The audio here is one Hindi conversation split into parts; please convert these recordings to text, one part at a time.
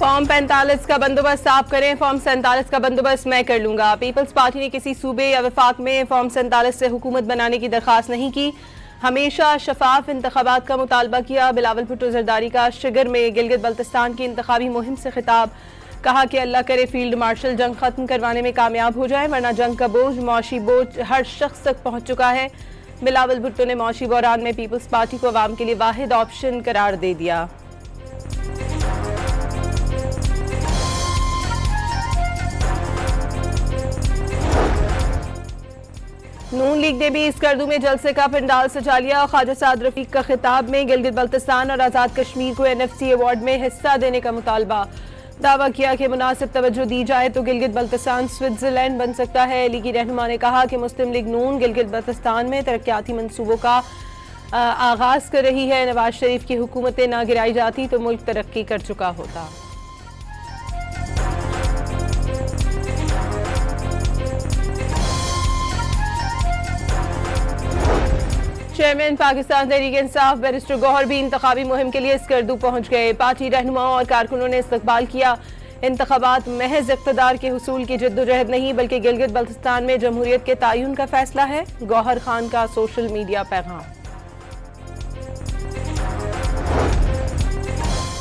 फॉर्म 45 का बंदोबस्त आप करें, फॉर्म 47 का बंदोबस्त मैं कर लूंगा। पीपल्स पार्टी ने किसी सूबे या वफाक में फॉर्म 47 से हुकूमत बनाने की दरख्वास्त नहीं की, हमेशा शफाफ इंतखाबात का मुतालबा किया। बिलावल भुट्टो जरदारी का शिगर में गिलगित बल्तिस्तान की इंतखाबी मुहिम से खिताब, कहा कि अल्लाह करे फील्ड मार्शल जंग खत्म करवाने में कामयाब हो जाए, वरना जंग का बोझ, मौशी बोझ हर शख्स तक पहुंच चुका है। बिलावल भुट्टो ने मौशी बहरान में पीपल्स पार्टी को अवाम के लिए वाहिद ऑप्शन करार दे दिया। नून लीग ने भी स्कर्दू में जलसे का पंडाल सजा लिया। ख्वाजा साद रफीक का खिताब में गिलगित बल्तिस्तान और आज़ाद कश्मीर को NFC अवार्ड में हिस्सा देने का मुतालबा, दावा किया कि मुनासिब तवज्जो दी जाए तो गिलगित बल्तिस्तान स्विट्जरलैंड बन सकता है। लीगी रहनुमा ने कहा कि मुस्लिम लीग नून गिलगित बल्तिस्तान में तरक्याती मंसूबों का आगाज कर रही है। नवाज शरीफ की हुकूमतें ना गिराई जाती तो मुल्क तरक्की कर चुका होता। चेयरमैन पाकिस्तान तहरीक इंसाफ बैरिस्टर गौहर भी इंतखाबी मुहिम के लिए स्कर्दू पहुंच गए। पार्टी रहनुमाओं और कारकुनों ने इस्तकबाल किया। इंतखाबात महज इक़्तिदार के हुसूल की जद्दोजहद नहीं बल्कि गिलगित बल्तिस्तान में जमहूरियत के तायुन का फैसला है। गौहर खान का सोशल मीडिया पैगाम।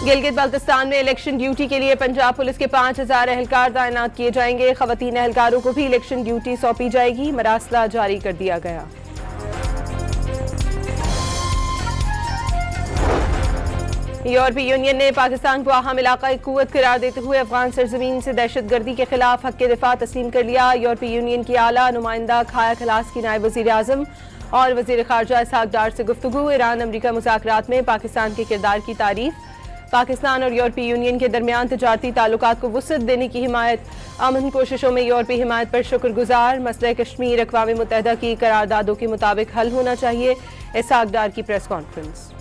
गिलगित बल्तिस्तान में इलेक्शन ड्यूटी के लिए पंजाब पुलिस के 5000 एहलकार तैनात किए जाएंगे। खवातीन एहलकारों को भी इलेक्शन ड्यूटी सौंपी जाएगी। मरासला जारी कर दिया गया। यूरोपीय यूनियन ने पाकिस्तान को अहम इलाका कुव्वत करार देते हुए अफगान सरजमीन से दहशतगर्दी के खिलाफ हक के दिफा तस्लीम कर लिया। यूरोपीय यूनियन की आला नुमाइंदा खाया खलास की नायब वज़ीर आज़म और वज़ीर ख़ारजा इसहाक डार से गुफ्तगू। ईरान अमरीका मुज़ाकरात में पाकिस्तान के किरदार की तारीफ। पाकिस्तान और यूरोपीय यूनियन के दरमियान तिजारती ताल्लुकात को वुसअत देने की हिमायत। अमन कोशिशों में यूरोपीय हिमायत पर शुक्रगुजार। मसला कश्मीर अक़वाम मुत्तहिदा की करारदादों के मुताबिक हल होना चाहिए। इसहाक डार की प्रेस कॉन्फ्रेंस।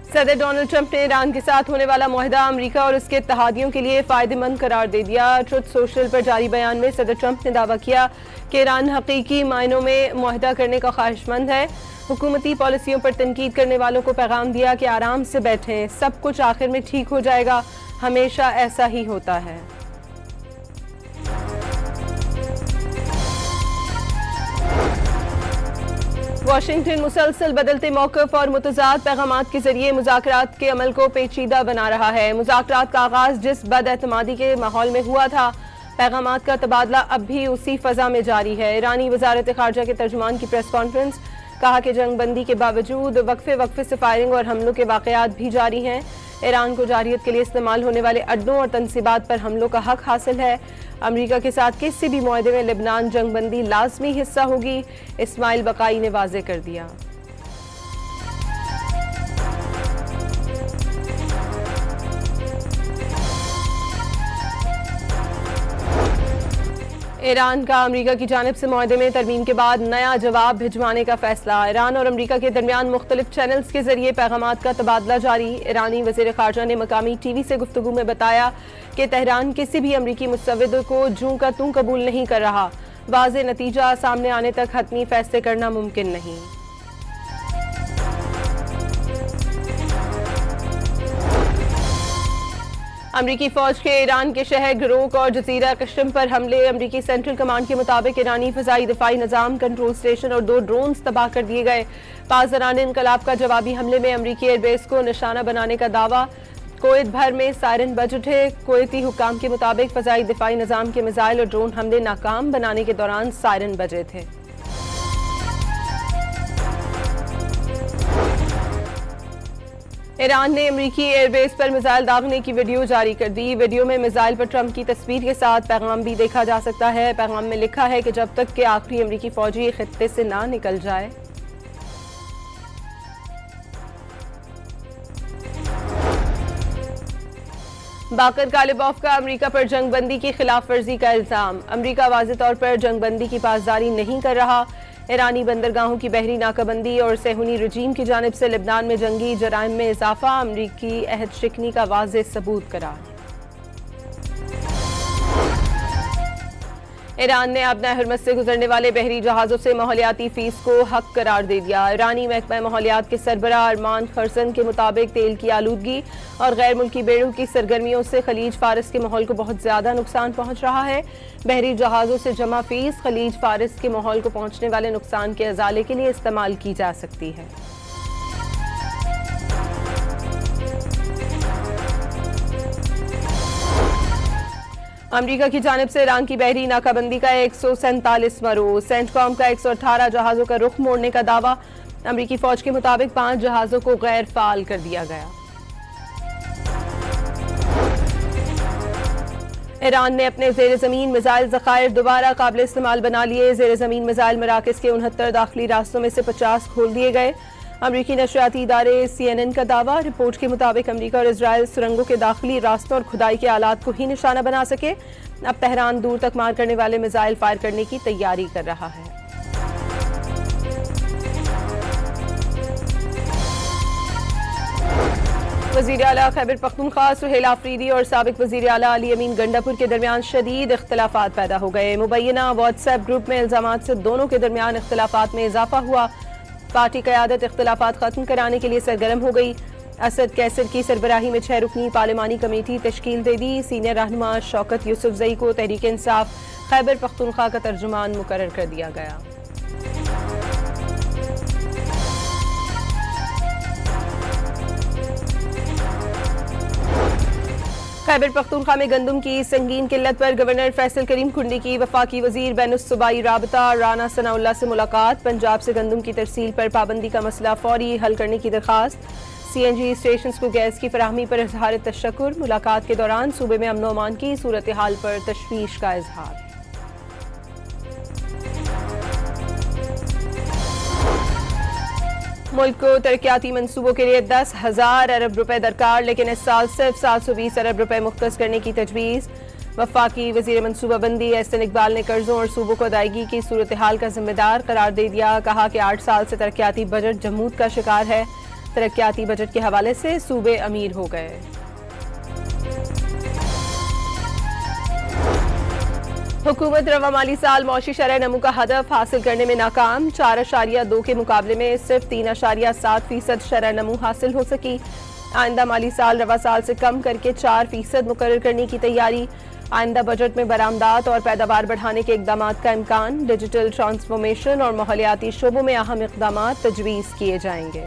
सदर डोनाल्ड ट्रंप ने ईरान के साथ होने वाला मुआहदा अमरीका और उसके इत्तेहादियों के लिए फायदेमंद करार दे दिया। ट्रुथ सोशल पर जारी बयान में सदर ट्रंप ने दावा किया कि ईरान हकीकी मायनों में मुआहदा करने का ख्वाहिशमंद है। हुकूमती पॉलिसियों पर तनकीद करने वालों को पैगाम दिया कि आराम से बैठें, सब कुछ आखिर में ठीक हो जाएगा, हमेशा ऐसा ही होता है। वाशिंगटन मुसलसल बदलते मौक़िफ़ और मुतज़ाद पैगामात के जरिए मुज़ाकरात के अमल को पेचीदा बना रहा है। मुज़ाकरात का आगाज़ जिस बदएतमादी के माहौल में हुआ था, पैगामात का तबादला अब भी उसी फ़ज़ा में जारी है। ईरानी वज़ारत ख़ारजा के तर्जुमान की प्रेस कॉन्फ्रेंस, कहा कि जंग बंदी के बावजूद वक्फे से फायरिंग और हमलों के वाक़यात भी जारी हैं। ईरान को जारियत के लिए इस्तेमाल होने वाले अड्डों और तनसीबात पर हमलों का हक हासिल है। अमरीका के साथ किसी भी मुआहदे में लेबनान जंग बंदी लाजमी हिस्सा होगी, इस्माइल बकाई ने वाज़े कर दिया। ईरान का अमरीका की जानिब से मुआहदे में तरमीम के बाद नया जवाब भिजवाने का फैसला। ईरान और अमरीका के दरमियान मुख्तलिफ चैनल्स के जरिए पैगामात का तबादला जारी। ईरानी वज़ीर ख़ारजा ने मकामी TV से गुफ्तगू में बताया कि तेहरान किसी भी अमरीकी मुस्तविद को जूं का तूं कबूल नहीं कर रहा। वाज़े नतीजा सामने आने तक हतमी फैसले करना मुमकिन नहीं। अमरीकी फौज के ईरान के शहर गरोक और जजीरा कश्म पर हमले। अमरीकी सेंट्रल कमांड के मुताबिक ईरानी फ़िज़ाई दिफाई निज़ाम, कंट्रोल स्टेशन और 2 ड्रोन्स तबाह कर दिए गए। पासदारान इनकलाब का जवाबी हमले में अमरीकी एयरबेस को निशाना बनाने का दावा। कुवैत भर में सायरन बज उठे। कुवैती हुक्काम के मुताबिक फ़िज़ाई दिफाई निज़ाम के मिसाइल और ड्रोन हमले नाकाम बनाने के दौरान सायरन बजे थे। ईरान ने अमरीकी एयरबेस पर मिसाइल दागने की वीडियो जारी कर दी। वीडियो में मिसाइल पर ट्रंप की तस्वीर के साथ पैगाम भी देखा जा सकता है। पैगाम में लिखा है कि जब तक कि आखिरी अमरीकी फौजी खित्ते से ना निकल जाए। बाकर कालिबॉफ का अमरीका पर जंग बंदी की खिलाफ वर्जी का इल्जाम। अमरीका वाज़ेह तौर पर जंग बंदी की पासदारी नहीं कर रहा। ईरानी बंदरगाहों की बहरी नाकाबंदी और सेहूनी रजीम की जानिब से लेबनान में जंगी जराइम में इजाफा अमरीकी अहद शिकनी का वाज़ेह सबूत करार। ईरान ने अब हरमज से गुजरने वाले बहरी जहाज़ों से माहौलियाती फीस को हक करार दे दिया। ईरानी महकमा माहौलियात के सरबराह अरमान खरसन के मुताबिक तेल की आलूदगी और गैर मुल्की बेड़ों की सरगर्मियों से खलीज फारिस के माहौल को बहुत ज्यादा नुकसान पहुंच रहा है। बहरी जहाज़ों से जमा फीस खलीज फारिस के माहौल को पहुंचने वाले नुकसान के अजाले के लिए इस्तेमाल की जा सकती है। अमरीका की जानिब से ईरान की बहरी नाकाबंदी का 147वां रोज। सेंटकॉम का 118 जहाज़ों का रुख मोड़ने का दावा। अमरीकी फौज के मुताबिक 5 जहाज़ों को गैर फाल कर दिया गया। ईरान ने अपने जेर जमीन मिसाइल ज़खायर दोबारा काबिल इस्तेमाल बना लिए। जेर जमीन मिसाइल मराकज़ के 69 दाखिली रास्तों में से 50 खोल दिए गए। अमरीकी नशरियाती इदारे CNN का दावा। रिपोर्ट के मुताबिक अमरीका और इजराइल सुरंगों के दाखिली रास्तों और खुदाई के आलात को ही निशाना बना सके। अब तेहरान दूर तक मार करने वाले मिसाइल फायर करने की तैयारी कर रहा है। वज़ीर आला खैबर पख्तूनख्वा सुहेल आफरीदी और साबिक वज़ीर आला अली अमीन गंडापुर के दरमियान शदीद इख्तलाफात पैदा हो गए। मुबैना व्हाट्सएप ग्रुप में इल्जामात से दोनों के दरमियान इख्तलाफात में इजाफा हुआ। पार्टी क़यादत इख्तलाफात खत्म कराने के लिए सरगर्म हो गई। असद कैसर की सरबराही में 6 रुकनी पार्लिमानी कमेटी तश्कील दे दी। सीनियर रहनुमा शौकत यूसुफजई को तहरीक इंसाफ खैबर पख्तूनख्वा का तर्जुमान मुकर्रर कर दिया गया। खैबर पख्तूनख्वा में गंदम की संगीन किल्लत पर गवर्नर फैसल करीम खुंडी की वफाकी वजीर बैनुस्सूबाई राबता राना सनाउल्लाह से मुलाकात। पंजाब से गंदम की तरसील पर पाबंदी का मसला फौरी हल करने की दरखास्त। CNG स्टेशन को गैस की फराहमी पर इजहार तशक्कुर। मुलाकात के दौरान सूबे में अमन अमान की सूरत हाल पर तशवीश का इजहार। मुल्क को तरक्याती मंसूबों के लिए 10,000 अरब रुपए दरकार, लेकिन इस साल सिर्फ 720 अरब रुपए मुख्तस करने की तजवीज़। वफाकी वजीर मनसूबाबंदी एहसन इकबाल ने कर्जों और सूबों को अदायगी की सूरत हाल का जिम्मेदार करार दे दिया। कहा कि 8 साल से तरक्याती बजट जमूद का शिकार है। तरक्याती बजट के हवाले से सूबे अमीर हो गए। हुकूमत रवा माली साल मौशी शरह नमू का हदफ हासिल करने में नाकाम। 4.2 के मुकाबले में सिर्फ 3.7% शरह नमू हासिल हो सकी। आइंदा माली साल रवा साल से कम करके 4% मुकर्रर करने की तैयारी। आइंदा बजट में बरामदात और पैदावार बढ़ाने के इकदाम का इम्कान। डिजिटल ट्रांसफॉर्मेशन और माहौलियाती शोबों में अहम इकदाम तजवीज़ किए जाएंगे।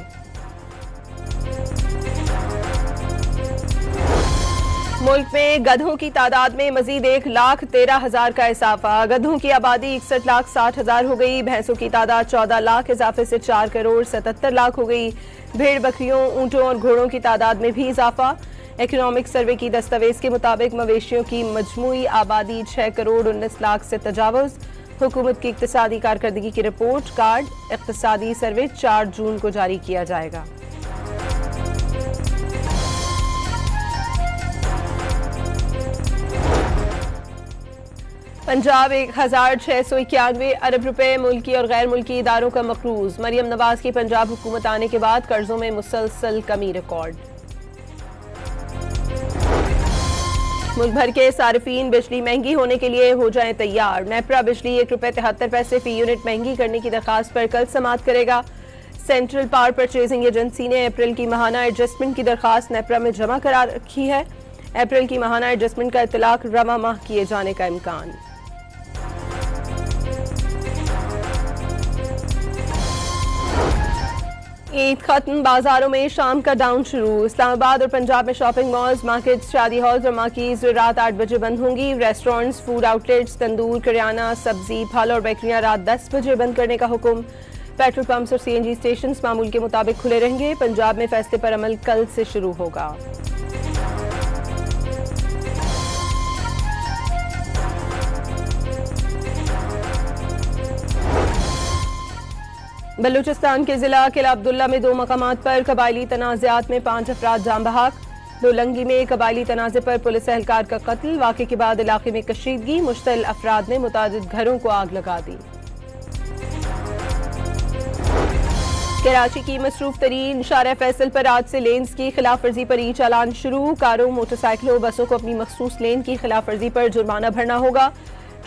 मुल्क में गधों की तादाद में मजीद 1,13,000 का इजाफा। गधों की आबादी 61,60,000 हो गई। भैंसों की तादाद 14 लाख इजाफे से 4 करोड़ 77 लाख हो गई। भेड़ बकरियों, ऊंटों और घोड़ों की तादाद में भी इजाफा। इकोनॉमिक सर्वे की दस्तावेज के मुताबिक मवेशियों की मजमूई आबादी 6 करोड़ 19 लाख से तजावुज। हुकूमत की इक्तिसादी कारकर्दगी की रिपोर्ट कार्ड इक्तिसादी सर्वे 4 जून को जारी किया जाएगा। पंजाब 1,691 अरब रुपए मुल्की और गैर मुल्की इदारों का मकरूज। मरियम नवाज की पंजाब हुकूमत आने के बाद कर्जों में मुसलसल कमी रिकॉर्ड। मुल्क भर के सार्फिन बिजली महंगी होने के लिए हो जाएं तैयार। नेपरा बिजली ₹1.73 फी यूनिट महंगी करने की दरखास्त पर कल समाअत करेगा। सेंट्रल पावर परचेजिंग एजेंसी ने अप्रैल की माहाना एडजस्टमेंट की दरखास्त नेपरा में जमा करा रखी है। अप्रैल की माहाना एडजस्टमेंट का इतलाक रवा माह किए जाने का इम्कान। ईद खत्म, बाजारों में शाम का डाउन शुरू। इस्लामाबाद और पंजाब में शॉपिंग मॉल्स, मार्केट्स, शादी हॉल्स और मार्केट्स रात 8 बजे बंद होंगी। रेस्टोरेंट्स, फूड आउटलेट्स, तंदूर, करियाना, सब्जी, फल और बेकरियां रात 10 बजे बंद करने का हुक्म। पेट्रोल पंप्स और CNG स्टेशन मामूल के मुताबिक खुले रहेंगे। पंजाब में फैसले पर अमल कल से शुरू होगा। बलूचिस्तान के जिला किला अब्दुल्ला में 2 मकामात पर कबायली तनाज़ात में 5 अफराद जान बहक। दोलंगी में कबायली तनाज़े पर पुलिस एहलकार का कत्ल। वाक़े के बाद इलाके में कशीदगी। मुश्तइल अफराद ने मुतादिद घरों को आग लगा दी। कराची की मसरूफ तरीन शारा फैसल पर आज से लेन्स की खिलाफ वर्जी पर ई चालान शुरू। कारों, मोटरसाइकिलों, बसों को अपनी मखसूस लेन की खिलाफ वर्जी पर जुर्माना भरना होगा।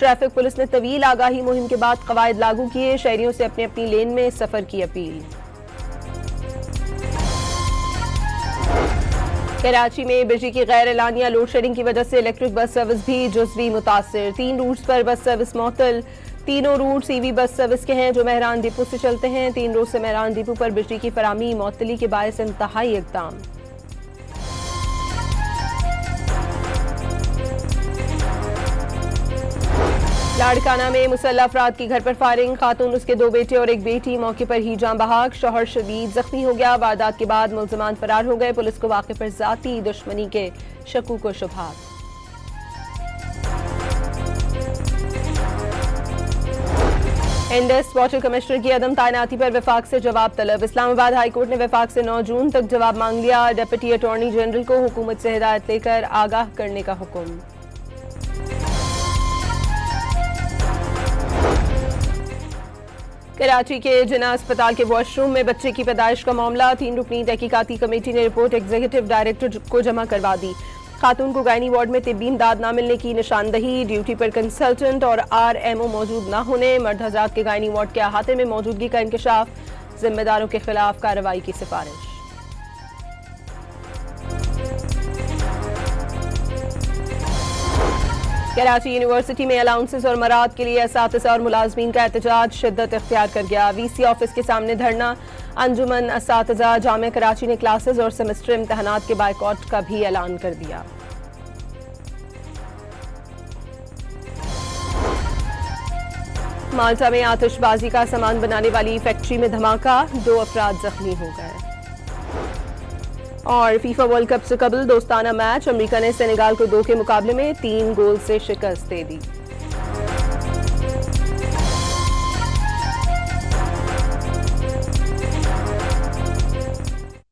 ट्रैफिक पुलिस ने तवील आगाही मुहिम के बाद कवायद लागू किए, शहरियों से अपनी अपनी लेन में सफर की अपील। कराची में बिजली की गैर एलानिया लोड शेडिंग की वजह से इलेक्ट्रिक बस सर्विस भी जुज़वी मुतासिर। 3 रूट्स पर बस सर्विस मअतल। तीनों रूट सीवी बस सर्विस के हैं जो मेहरान डिपो से चलते हैं। 3 रोज से मेहरान डिपो पर बिजली की फराहमी मअतली के बायस इंतहाई इक़दाम। लाड़काना में मुसल्लह अफराद की घर पर फायरिंग, खातून, उसके 2 बेटे और एक बेटी मौके पर ही जान बहक। शौहर शदीद जख्मी हो गया। वारदात के बाद मुल्ज़िमान फरार हो गए। पुलिस को वाक़े पर ज़ाती दुश्मनी के शकूक व शुबहात। इंडस वाटर कमिश्नर की अदम तैनाती पर वफाक से जवाब तलब। इस्लामाबाद हाई कोर्ट ने वफाक से 9 जून तक जवाब मांग लिया। डिप्टी अटॉर्नी जनरल को हुकूमत से हिदायत लेकर आगाह करने का हुक्म। कराची के जिना अस्पताल के वॉशरूम में बच्चे की पैदाइश का मामला। 3 रुकनी तहकीकाती कमेटी ने रिपोर्ट एग्जीक्यूटिव डायरेक्टर को जमा करवा दी। खातून को गायनी वार्ड में तिब्बी इमदाद न मिलने की निशानदही, ड्यूटी पर कंसल्टेंट और RMO मौजूद न होने, मर्द हज़रात के गायनी वार्ड के अहाते में मौजूदगी का इंकशाफ, जिम्मेदारों के खिलाफ कार्रवाई की सिफारिश। कराची यूनिवर्सिटी में अलाउंसेस और मराद के लिए असातिज़ा और मुलाजमीन का एहतजाज शिद्दत इख्तियार कर गया। VC ऑफिस के सामने धरना। अंजुमन असातिज़ा जामिया कराची ने क्लासेस और सेमेस्टर इम्तहानात के बायकॉट का भी ऐलान कर दिया। माल्टा में आतिशबाजी का सामान बनाने वाली फैक्ट्री में धमाका, 2 अफराद जख्मी हो गए। और फीफा वर्ल्ड कप से कबल दोस्ताना मैच, अमेरिका ने सेनेगाल को 2 के मुकाबले में 3 गोल से शिकस्त दे दी।